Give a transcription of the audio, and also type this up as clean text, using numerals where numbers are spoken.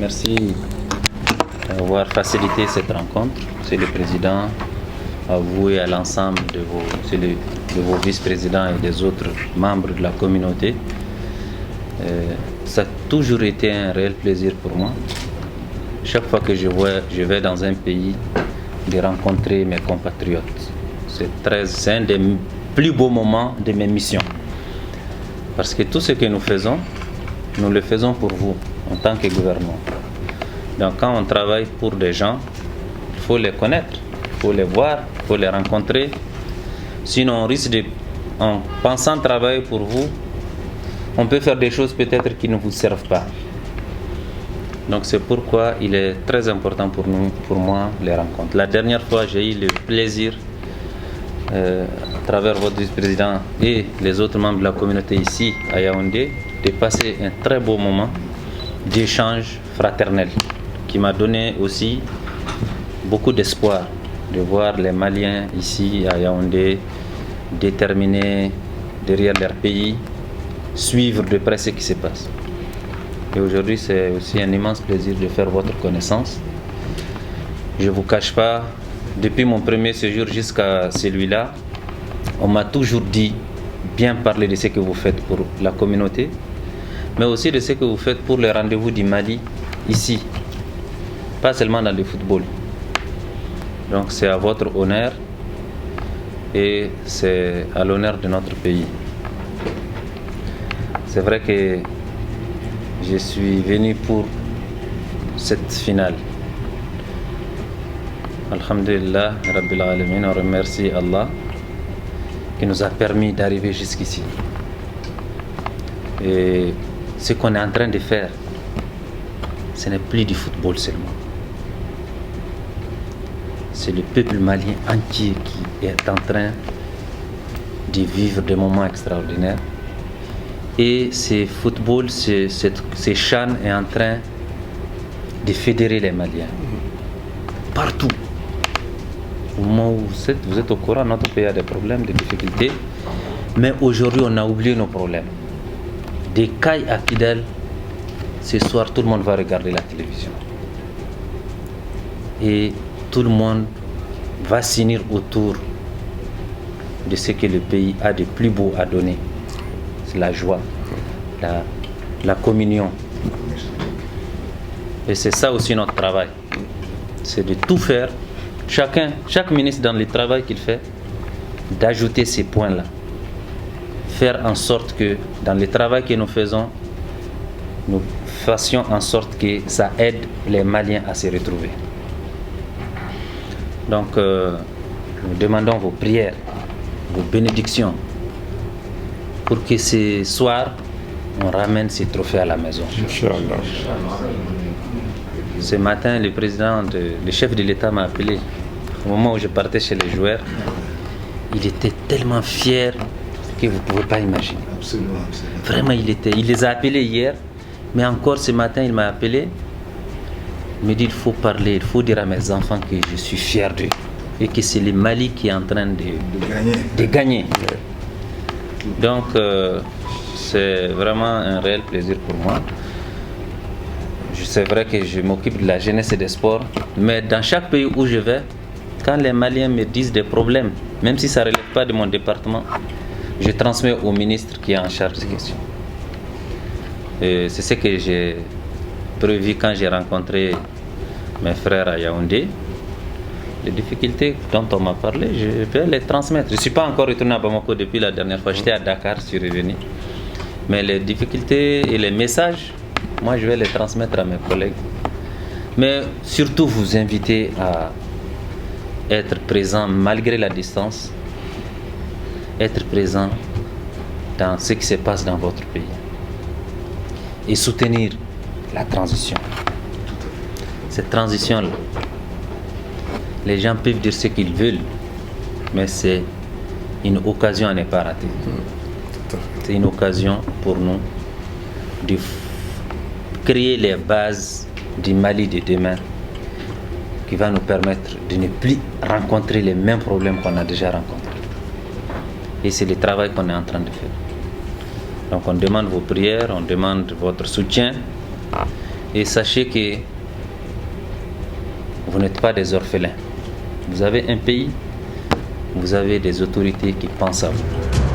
remercie d'avoir facilité cette rencontre. C'est le président, à vous et à l'ensemble de vos vice-présidents et des autres membres de la communauté. Ça a toujours été un réel plaisir pour moi. Chaque fois que je vais dans un pays, de rencontrer mes compatriotes. C'est un des plus beaux moments de mes missions. Parce que tout ce que nous faisons, nous le faisons pour vous, en tant que gouvernement. Donc quand on travaille pour des gens, il faut les connaître, il faut les voir, il faut les rencontrer. Sinon on risque en pensant travailler pour vous, on peut faire des choses peut-être qui ne vous servent pas. Donc c'est pourquoi il est très important pour moi, les rencontres. La dernière fois, j'ai eu le plaisir, à travers votre vice-président et les autres membres de la communauté ici à Yaoundé, de passer un très beau moment d'échange fraternel qui m'a donné aussi beaucoup d'espoir de voir les Maliens ici à Yaoundé déterminés derrière leur pays, suivre de près ce qui se passe. Et aujourd'hui, c'est aussi un immense plaisir de faire votre connaissance. Je ne vous cache pas, depuis mon premier séjour jusqu'à celui-là, on m'a toujours dit, bien parler de ce que vous faites pour la communauté, mais aussi de ce que vous faites pour les rendez-vous du Mali, ici, pas seulement dans le football. Donc c'est à votre honneur et c'est à l'honneur de notre pays. C'est vrai que je suis venu pour cette finale. Alhamdulillah, Rabbil Alamin, on remercie Allah qui nous a permis d'arriver jusqu'ici. Et ce qu'on est en train de faire, ce n'est plus du football seulement. C'est le peuple malien entier qui est en train de vivre des moments extraordinaires. Et ce football, ce CHAN est en train de fédérer les Maliens. Partout. Au moment où vous êtes au courant, notre pays a des problèmes, des difficultés. Mais aujourd'hui, on a oublié nos problèmes. Des Cailles à Kidal, ce soir, tout le monde va regarder la télévision. Et tout le monde va s'unir autour de ce que le pays a de plus beau à donner. C'est la joie, la communion. Et c'est ça aussi notre travail. C'est de tout faire, chaque ministre dans le travail qu'il fait, d'ajouter ces points-là. Faire en sorte que dans le travail que nous faisons, nous fassions en sorte que ça aide les Maliens à se retrouver. Donc, nous demandons vos prières, vos bénédictions, pour que ce soir, on ramène ces trophées à la maison. Inch'Allah. Ce matin, le chef de l'État m'a appelé. Au moment où je partais chez les joueurs, il était tellement fier que vous ne pouvez pas imaginer. Absolument, absolument. Vraiment, il les a appelés hier, mais encore ce matin, il m'a appelé. Il me dit, il faut parler, il faut dire à mes enfants que je suis fier d'eux et que c'est le Mali qui est en train de gagner. Donc, c'est vraiment un réel plaisir pour moi. C'est vrai que je m'occupe de la jeunesse et des sports, mais dans chaque pays où je vais, quand les Maliens me disent des problèmes, même si ça ne relève pas de mon département, je transmets au ministre qui est en charge de ces questions. Et c'est ce que j'ai prévu quand j'ai rencontré mes frères à Yaoundé. Les difficultés dont on m'a parlé, je vais les transmettre. Je ne suis pas encore retourné à Bamako depuis la dernière fois. J'étais à Dakar, je suis revenu. Mais les difficultés et les messages, moi je vais les transmettre à mes collègues. Mais surtout vous inviter à être présent malgré la distance, être présent dans ce qui se passe dans votre pays et soutenir la transition. Cette transition-là, les gens peuvent dire ce qu'ils veulent, mais c'est une occasion à ne pas rater. C'est une occasion pour nous de créer les bases du Mali de demain qui va nous permettre de ne plus rencontrer les mêmes problèmes qu'on a déjà rencontrés. Et c'est le travail qu'on est en train de faire. Donc on demande vos prières, on demande votre soutien Et sachez que vous n'êtes pas des orphelins. Vous avez un pays, vous avez des autorités qui pensent à vous.